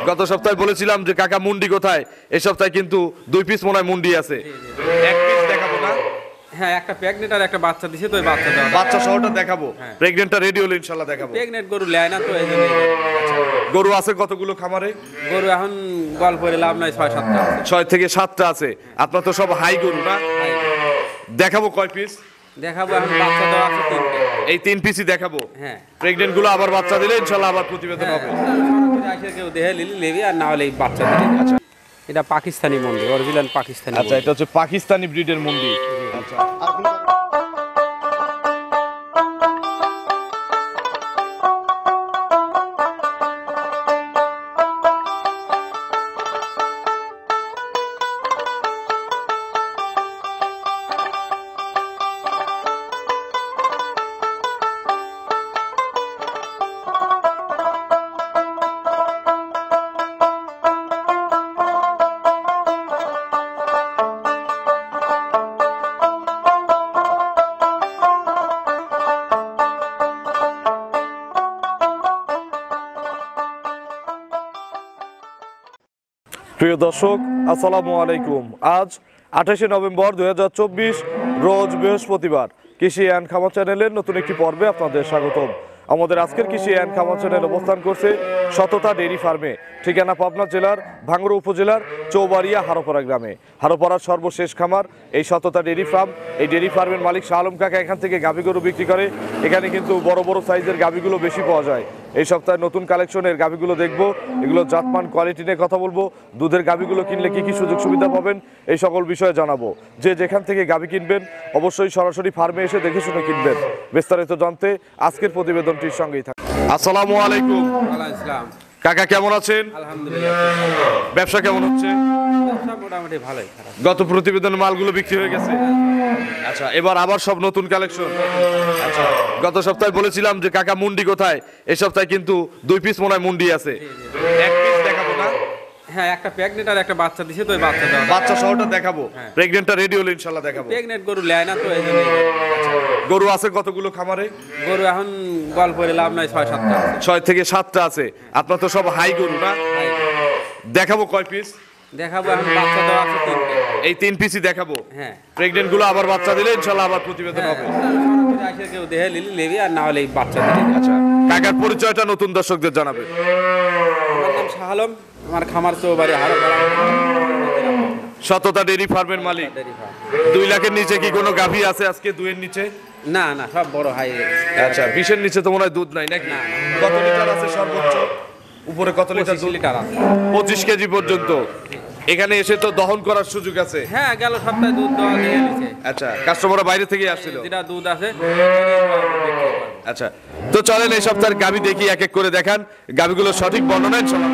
গত সপ্তাহে বলেছিলাম যে কাকা মুন্ডি কোথায়, এই সপ্তাহে কিন্তু 2 পিস মনে হয় মুন্ডি আছে। এক পিস দেখাবো না? হ্যাঁ, একটা প্রেগনেন্ট আর একটা বাচ্চা দিছে, তো ওই বাচ্চা সহটা দেখাবো। প্রেগনেন্টটা রেডি হলে ইনশাআল্লাহ দেখাবো। প্রেগনেন্ট গরু লেয় না তো এইজন্য। গরু আছে কতগুলো খামারে? গরু এখন গল্প করে লাভ নাই, 6-7টা আছে। 6 থেকে 7টা আছে। আপনার তো সব হাই গরু না? দেখাবো কয় পিস? দেখাবো এখন বাচ্চা দেওয়া আছে 3টে। এই 3 পিসই দেখাবো। হ্যাঁ, প্রেগনেন্ট গুলো আবার বাচ্চা দিলে ইনশাআল্লাহ আবার প্রতিবেদন হবে। আইসা কেউ দেখে লিবি, আর না হলে এই বাচ্চা দিলে। আচ্ছা, এটা পাকিস্তানি মুন্ডি, অরিজিনাল পাকিস্তানি। আচ্ছা, এটা হচ্ছে পাকিস্তানি ব্রিডের মুন্ডি। আচ্ছা, প্রিয় দর্শক আসসালামু আলাইকুম। আজ 28শে নভেম্বর 2024 রোজ বৃহস্পতিবার। কৃষি অ্যান্ড খামার চ্যানেলের নতুন একটি পর্বে আপনাদের স্বাগতম। আমাদের আজকের কৃষি অ্যান্ড খামার চ্যানেল অবস্থান করছে সততা ডেইরি ফার্মে, ঠিকানা পাবনা জেলার ভাঙ্গুড়া উপজেলার চৌবাড়িয়া হারোপাড়া গ্রামে। হারোপাড়ার সর্বশেষ খামার এই সততা ডেইরি ফার্ম। এই ডেইরি ফার্মের মালিক শাহ আলম কাকা এখান থেকে গাভী গরু বিক্রি করে। এখানে কিন্তু বড় বড় সাইজের গাভীগুলো বেশি পাওয়া যায়। এই সপ্তাহে নতুন কালেকশনের গাভীগুলো দেখবো, এগুলো জাতমান কোয়ালিটি নিয়ে কথা বলবো, দুধের গাভীগুলো কিনলে কি কি সুযোগ সুবিধা পাবেন এই সকল বিষয়ে জানাবো। যে যেখান থেকে গাভী কিনবেন অবশ্যই সরাসরি ফার্মে এসে দেখে শুনে কিনবেন। বিস্তারিত জানতে আজকের প্রতিবেদনটির সঙ্গেই থাকুন। আসসালামু আলাইকুম। আসসালাম কাকা, কেমন আছেন? আলহামদুলিল্লাহ। ব্যবসা কেমন হচ্ছে? মোটামুটি ভালোই। গত প্রতিবেদনের মালগুলো বিক্রি হয়ে গেছে? আচ্ছা, এবার আবার সব নতুন কালেকশন। আচ্ছা, গত সপ্তাহে বলেছিলাম যে কাকা মুন্ডি কোথায়, এই সপ্তাহে কিন্তু 2 পিস মনে হয় মুন্ডি আছে। এক পিস দেখাবো না? হ্যাঁ, একটা প্রেগনেন্ট আর একটা বাচ্চা দিছে, তো ওই বাচ্চা সহটা দেখাবো। প্রেগনেন্টটা রেডি হলে ইনশাআল্লাহ দেখাবো। প্রেগনেন্ট গরু লেয় না তো এইজন্য। গরু আছে কতগুলো খামারে? গরু এখন গল্প করে লাভ নাই, 6-7টা আছে। 6 থেকে 7টা আছে। আপনার তো সব হাই গরু না? দেখাবো কয় পিস? দেখাবো এখন বাচ্চা দেওয়া আছে 3টে। এই 3 পিসই দেখাবো। হ্যাঁ, প্রেগনেন্ট গুলো আবার বাচ্চা দিলে ইনশাআল্লাহ আবার প্রতিবেদন হবে। আইসা কেউ দেখে লিবি, আর না হলে এই বাচ্চা দিলে। আচ্ছা, কাকার পরিচয়টা নতুন দর্শকদের জানাবে। আমার নাম শাহ আলম, আমার খামার চৌবাড়ি হারোপাড়া। সততা ডেইরি ফার্মের মালিক। 2 লাখের নিচে কি কোনো গাভী আছে আজকে? 2 এর নিচে? না না, সব বড় হাই। আচ্ছা, 20 এর নিচে তো মনে হয় দুধ নাই নাকি? কত লিটার আছে সর্বোচ্চ? উপরে কত লিটার দুধ? 25 লিটার আছে। 25 কেজি পর্যন্ত। এখানে এসে তো দহন করার সুযোগ আছে। হ্যাঁ, গেল সপ্তাহে দুধ দেওয়া দিয়ে দিছে। আচ্ছা, কাস্টমাররা বাইরে থেকে আসছিল? যেটা দুধ আছে। আচ্ছা, তো চলেন এই সপ্তাহের গাভী দেখি, এক এক করে দেখান গাভীগুলো সঠিক বর্ণনা ইনশাআল্লাহ।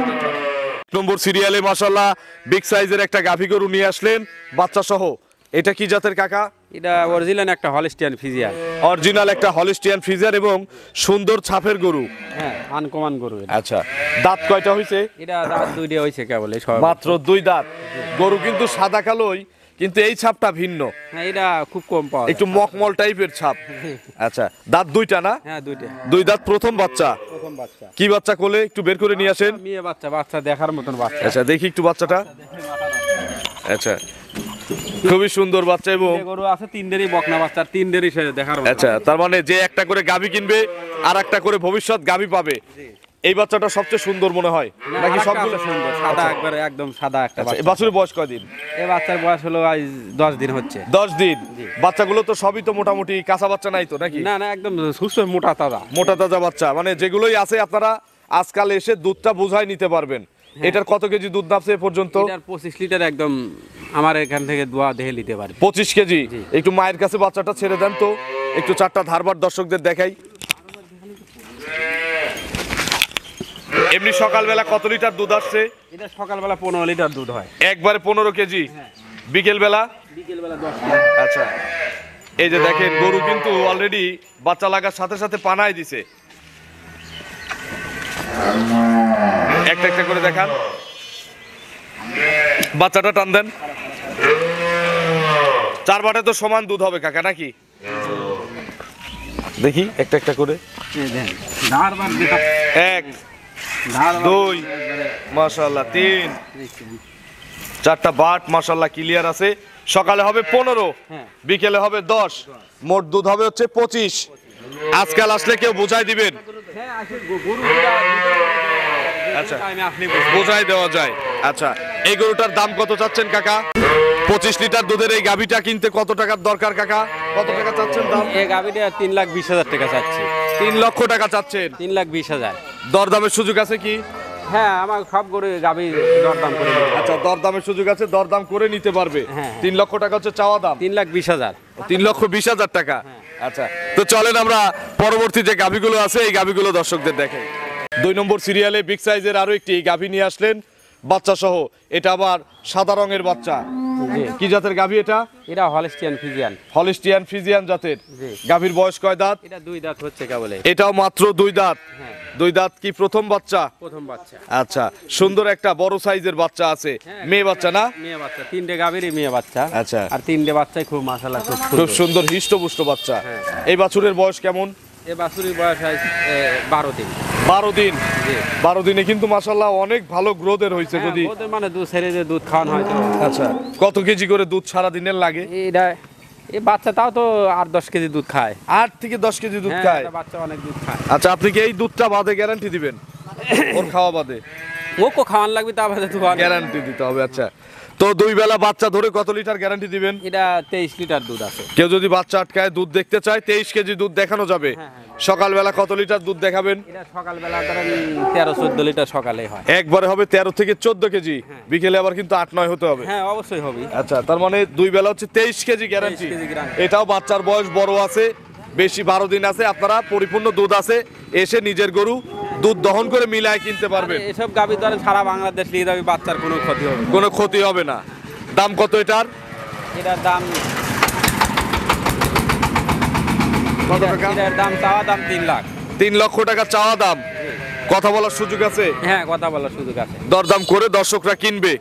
নম্বর সিরিয়ালে মাশাআল্লাহ বিগ সাইজের একটা গাভী গরু নিয়ে আসলেন বাচ্চা সহ। এটা কি জাতের কাকা? এটা অরিজিনাল একটা হলিস্টিয়ান ফ্রিজিয়ান। অরিজিনাল একটা হলিস্টিয়ান ফ্রিজিয়ান এবং সুন্দর ছাপের গরু। হ্যাঁ, আনকমন গরু এটা। আচ্ছা, দাঁত কয়টা হইছে? এটা দাঁত 2টা হইছে কেবল, মাত্র 2 দাঁত। গরু কিন্তু সাদা কালোই, কিন্তু এই ছাপটা ভিন্ন। হ্যাঁ, এটা খুব কম পাওয়া যায়, একটু মকমল টাইপের ছাপ। আচ্ছা, দাঁত 2টা না? হ্যাঁ, 2টা। 2 দাঁত, প্রথম বাচ্চা। প্রথম বাচ্চা। কি বাচ্চা কোলে? একটু বের করে নিয়ে আসেন। মেয়ে বাচ্চা, বাচ্চা দেখার মতন বাচ্চা। আচ্ছা, দেখি একটু বাচ্চাটা। আচ্ছা, খুবই সুন্দর বাচ্চা এবং গরু আছে 3টেরই বকনা বাচ্চা, 3টেরই দেখার মতন। আচ্ছা, তার মানে যে একটা করে গাভী কিনবে আর একটা করে ভবিষ্যৎ গাভী পাবে। এই বাচ্চাটা সবচেয়ে সুন্দর মনে হয় নাকি? সবগুলো সুন্দর, সাদা একবারে, একদম সাদা একটা এই বাচ্চা। বাছুরের বয়স কয়দিন? এই বাচ্চার বয়স হলো আজ 10 দিন হচ্ছে। 10 দিন। বাচ্চাগুলো তো সবই তো মোটামুটি কাঁচা বাচ্চা নাই তো নাকি? না না, একদম সুস্থ মোটা তাজা। মোটা তাজা বাচ্চা, মানে যেগুলোই আছে আপনারা আজকাল এসে দুধটা বুঝাই নিতে পারবেন। এটার কত কেজি দুধ নামছে এ পর্যন্ত? এটার 25 লিটার একদম আমার এখান থেকে দোয়া দেখে নিতে পারে। 25 কেজি। একটু মায়ের কাছে বাচ্চাটা ছেড়ে দেন তো, একটু 4টা ধারবার দর্শকদের দেখাই। এমনি সকালবেলা কত লিটার দুধ আসছে? এটা সকালবেলা 15 লিটার দুধ হয়। একবারে 15 কেজি। বিকেল বেলা? বিকেলবেলা 10 লিটার। আচ্ছা, এই যে দেখেন গরু কিন্তু অলরেডি বাচ্চা লাগার সাথে সাথে পানায় দিছে। একটা একটা করে দেখান, বাচ্চাটা টান দেন। 4 বাটে তো সমান দুধ হবে কাকা নাকি? দেখি একটা একটা করে। 1 দুই, মাশাআল্লাহ তিন, চারটা বাট মাশাআল্লাহ ক্লিয়ার আছে। সকালে হবে 15, হ্যাঁ। বিকেলে হবে 10, মোট দুধ হবে হচ্ছে 25। আজকাল আসলে কেউ বুঝাই দিবেন? আচ্ছা, বোঝাই দেওয়া যায়। আচ্ছা, এই গরুটার দাম কত চাচ্ছেন কাকা? 25 লিটার দুধের এই গাভীটা কিনতে কত টাকার দরকার কাকা? কত টাকা চাচ্ছেন দাম? এই গাভিটা 3,20,000 টাকা চাচ্ছি। 3 লক্ষ টাকা চাচ্ছেন। 3,20,000। দরদামের সুযোগ আছে কি? হ্যাঁ, আমার সব গরু গাভি দরদাম করে দেবো। আচ্ছা, দরদামের সুযোগ আছে, দরদাম করে নিতে পারবে। হ্যাঁ। 3 লক্ষ টাকা হচ্ছে চাওয়া দাম। 3,20,000। 3,20,000 টাকা। আচ্ছা, তো চলেন আমরা পরবর্তী যে গাভীগুলো আছে এই গাভীগুলো দর্শকদের দেখাই। 2 নম্বর সিরিয়ালে বিগ সাইজের আরো একটি গাভী নিয়ে আসলেন বাচ্চা সহ। এটা আবার সাদা রঙের বাচ্চা। জি। কি জাতের গাভী এটা? এটা হলস্টিয়ান ফিজিয়ান। হলিস্টিয়ান ফ্রিজিয়ান জাতের। জি। গাভীর বয়স কয় দাঁত? এটা 2 দাঁত হচ্ছে কেবলে। এটাও মাত্র 2 দাঁত। হ্যাঁ, 2 দাঁত কি প্রথম বাচ্চা? প্রথম বাচ্চা। আচ্ছা, সুন্দর একটা বড় সাইজের বাচ্চা আছে। হ্যাঁ, মেয়ে বাচ্চা না? মেয়ে বাচ্চা। 3টে গাভীরই মেয়ে বাচ্চা। আচ্ছা। আর 3টে বাচ্চাই খুব মাশাআল্লাহ খুব খুব সুন্দর। সুন্দর হিষ্টপুষ্ট বাচ্চা। হ্যাঁ। এই বাছুরের বয়স কেমন? এই বাছুরির বয়স হয় 12 দিন। 12 দিন। জি। 12 দিনে কিন্তু মাশাআল্লাহ অনেক ভালো গ্রোথের হয়েছে। হ্যাঁ, যদি ওদের মানে দুধ ছেড়ে যে দুধ খাওয়ানো হয় তো। আচ্ছা, কত কেজি করে দুধ সারা দিনের লাগে? এটা এই বাচ্চা তাও তো 8-10 কেজি দুধ খায়। 8 থেকে 10 কেজি দুধ হ্যাঁ, খায়। এটা বাচ্চা অনেক দুধ খায়। আচ্ছা, আপনি কি এই দুধটা বাদে গ্যারান্টি দিবেন? ওর খাওয়া বাদে ওকে খাওয়ান লাগবে তা বাদে তো গ্যারান্টি দিতে হবে। আচ্ছা, তো 2 বেলা বাচ্চা ধরে কত লিটার গ্যারান্টি দিবেন? এটা 23 লিটার দুধ আছে। কেউ যদি বাচ্চা আটকায় দুধ দেখতে চায় 23 কেজি দুধ দেখানো যাবে। হ্যাঁ, হ্যাঁ। সকালবেলা কত লিটার দুধ দেখাবেন? এটা সকালবেলা ধরেন 13-14 লিটার সকালে হয়। একবারে হবে 13 থেকে 14 কেজি। বিকেলে আবার কিন্তু 8-9 হতে হবে। হ্যাঁ, অবশ্যই হবে। আচ্ছা, তার মানে 2 বেলা হচ্ছে 23 কেজি গ্যারান্টি। 23 KG guarantee। এটাও বাচ্চার বয়স বড় আছে, বেশি 12 দিন আছে। আপনারা পরিপূর্ণ দুধ আছে, এসে নিজের গরু দুধ দহন করে মিলায় কিনতে পারবেন। মানে এসব গাভী ধরেন সারা বাংলাদেশ নিয়ে যাবে, বাচ্চার কোনো ক্ষতি হবে না। কোনো ক্ষতি হবে না। দাম কত এটার? এটার দাম কত টাকা? এটার দাম চাওয়া দাম 3 লাখ। 3 লক্ষ টাকা চাওয়া দাম। কথা বলার সুযোগ আছে, হ্যাঁ, কথা বলার সুযোগ আছে। দরদাম করে দর্শকরা কিনবে।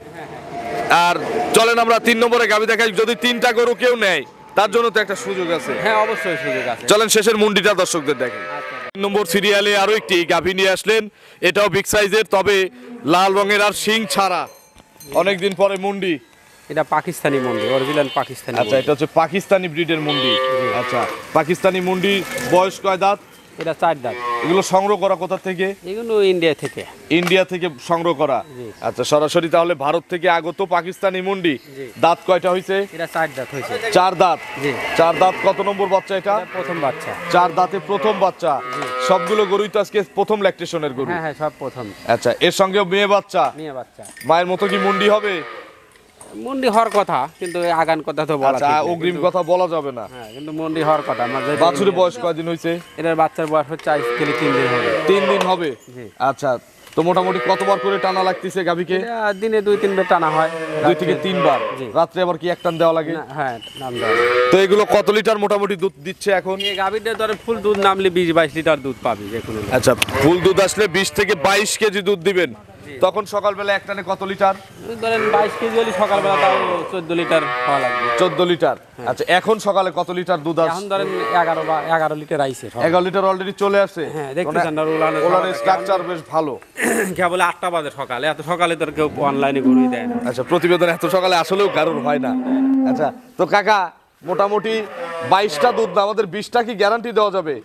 আর চলেন আমরা 3 নম্বরে গাভী দেখাই। যদি 3টা গরু কেউ নেয় তার জন্য তো একটা সুযোগ আছে। হ্যাঁ, অবশ্যই সুযোগ আছে। চলেন শেষের মুন্ডিটা দর্শকদের দেখেন। 3 নম্বর সিরিয়ালে আরো একটি গাভী নিয়ে আসলেন। এটাও বিগ সাইজের, তবে লাল রঙের আর শিং ছাড়া। অনেকদিন পরে মুন্ডি। এটা পাকিস্তানি মন্ডি, অরিজিনাল পাকিস্তানি। আচ্ছা, এটা হচ্ছে পাকিস্তানি ব্রিডের মুন্ডি। আচ্ছা, পাকিস্তানি মুন্ডি বয়স কয় দাঁত? এটা 4 দাঁত। এগুলো সংগ্রহ করা কোথা থেকে? এগুলো ইন্ডিয়া থেকে। ইন্ডিয়া থেকে সংগ্রহ করা। জি। আচ্ছা, সরাসরি তাহলে ভারত থেকে আগত পাকিস্তানি মুন্ডি। জি। দাঁত কয়টা হয়েছে? এটা 4 দাঁত হয়েছে। 4 দাঁত। জি। 4 দাঁত। কত নম্বর বাচ্চা এটা? এটা প্রথম বাচ্চা। 4 দাঁতে প্রথম বাচ্চা। সবগুলো গরুই তো আজকে প্রথম ল্যাকটেশনের গরু। হ্যাঁ, হ্যাঁ, সব প্রথম। আচ্ছা, এর সঙ্গে মেয়ে বাচ্চা। মেয়ে বাচ্চা। মায়ের মতো কি মুন্ডি হবে? মন্ডি হওয়ার কথা, কিন্তু এই আগান কথা তো বলা আচ্ছা, ঠিক না। অগ্রিম কিন্তু- কথা বলা যাবে না। হ্যাঁ, কিন্তু মন্ডি হওয়ার কথা। আমাদের বাছুরের বয়স কয়দিন হয়েছে? এটার বাচ্চার বয়স হচ্ছে আজ থেকে 3 দিন হবে। 3 দিন হবে। জি। আচ্ছা, তো মোটামুটি কতবার করে টানা লাগতেছে গাভীকে? এটা দিনে 2-3 বার টানা হয়। 2 থেকে 3 বার। জি। রাত্রে আবার কি এক টান দেওয়া লাগে? না, হ্যাঁ, নাম দেওয়া। তো এগুলো কত লিটার মোটামুটি দুধ দিচ্ছে এখন? এই গাভীটা ধরে ফুল দুধ নামলে 20-22 লিটার দুধ পাবি যে কোনো। আচ্ছা, ফুল দুধ আসলে 20 থেকে 22 কেজি দুধ দিবেন। তখন সকালবেলা এক টানে কত লিটার? ধরেন 22 কেজি হলে সকালবেলা তাও 14 লিটার খাওয়া লাগবে। 14 লিটার। আচ্ছা, এখন সকালে কত লিটার দুধ আসে? এখন ধরেন 11 লিটার আইছে। 11 লিটার অলরেডি চলে আসছে। হ্যাঁ, দেখতেছেন না উলানের ওলানের স্ট্রাকচার বেশ ভালো। কেবল 8টা বাজে সকালে, এত সকালে তোর কেউ অনলাইনে ঘুরিয়ে দেয় না। আচ্ছা, প্রতিবেদন এত সকালে আসলেও কারোর হয় না। আচ্ছা, তো কাকা মোটামুটি 22টা দুধ না, আমাদের 20টা কি গ্যারান্টি দেওয়া যাবে?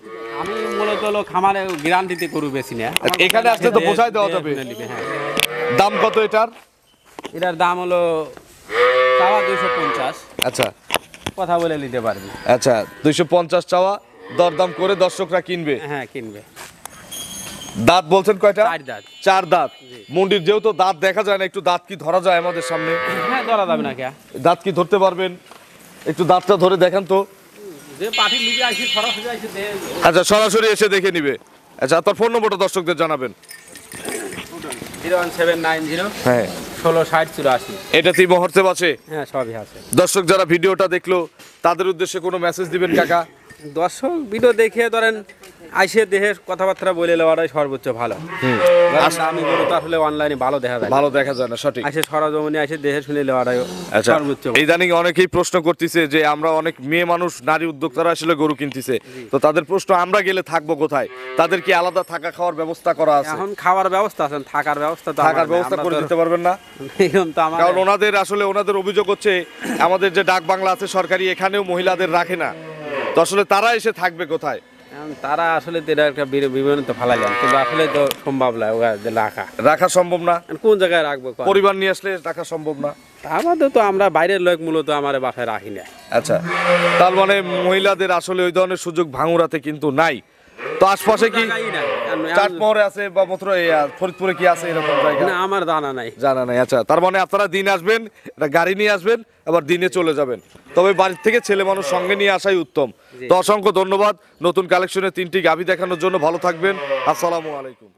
আমি মূলত হলো খামারে গ্যারান্টিতে গরু বেশি না। এখানে আসলে তো বোঝাই দেওয়া যাবে। হ্যাঁ। দাম কত এটার? এটার দাম হলো চাওয়া 250। আচ্ছা, কথা বলে নিতে পারবি। আচ্ছা, 250 চাওয়া, দরদাম করে দর্শকরা কিনবে। হ্যাঁ, কিনবে। দাঁত বলছেন কয়টা? 4 দাঁত। 4 দাঁত। মুন্ডির যেহেতু দাঁত দেখা যায় না, একটু দাঁত কি ধরা যায় আমাদের সামনে? হ্যাঁ, ধরা যাবে না কে? দাঁত কি ধরতে পারবেন? একটু দাঁতটা ধরে দেখান তো। যে পার্টি লিবি আইছে সরাসরি আইছে দে। আচ্ছা, সরাসরি এসে দেখে নিবে। আচ্ছা, আপনার ফোন নম্বরটা দর্শকদের জানাবেন। 01790 হ্যাঁ, 166084। এটাতেই মহর্তে আছে। হ্যাঁ, সবই আছে। দর্শক যারা ভিডিওটা দেখলো তাদের উদ্দেশ্যে কোনো মেসেজ দিবেন কাকা? দর্শক ভিডিও দেখে ধরেন আইসে দেহের কথাবার্তা বলে নেওয়াটাই সর্বোচ্চ ভালো। আমি গরু তো আসলে অনলাইনে ভালো দেখা যায়, ভালো দেখা যায় না, সঠিক। আইসে সরজমিনে আইসে দেহে শুনে নেওয়াটাই আচ্ছা, সর্বোচ্চ। ইদানিং অনেকেই প্রশ্ন করতেছে যে আমরা অনেক মেয়ে মানুষ, নারী উদ্যোক্তারা আসলে গরু কিনতেছে, তো তাদের প্রশ্ন আমরা গেলে থাকবো কোথায়? তাদের কি আলাদা থাকা খাওয়ার ব্যবস্থা করা আছে? এখন খাওয়ার ব্যবস্থা আছে, থাকার ব্যবস্থা তো থাকার ব্যবস্থা করে দিতে পারবেন না? এরকম তো আমার কারণ ওনাদের অভিযোগ হচ্ছে আমাদের যে ডাক বাংলা আছে সরকারি, এখানেও মহিলাদের রাখে না, তো আসলে তারা এসে থাকবে কোথায়? এখন তারা আসলে তো এটা একটা বিবরণ তো ফালাই যান, কিন্তু আসলে তো সম্ভব না ওদের রাখা সম্ভব না। এখন কোন জায়গায় রাখবো কোন? পরিবার নিয়ে আসলে রাখা সম্ভব না। আমাদের তো আমরা বাইরের লোক মূলত আমার বাসায় রাখি না। আচ্ছা, তার মানে মহিলাদের আসলে ওই ধরনের সুযোগ ভাঙুরাতে কিন্তু নাই। তো আশপাশে কি জায়গাই নাই। চাটমোহরে আছে বা ফরিদপুরে কি আছে এরকম জায়গা? না, আমার জানা নাই। জানা নাই। আচ্ছা, তার মানে আপনারা দিন আসবেন, একটা গাড়ি নিয়ে আসবেন, আবার দিনে চলে যাবেন, তবে বাড়ির থেকে ছেলে মানুষ সঙ্গে নিয়ে আসাই উত্তম। তো অসংখ্য ধন্যবাদ নতুন কালেকশনের 3টি গাভী দেখানোর জন্য। ভালো থাকবেন, আসসালামু আলাইকুম।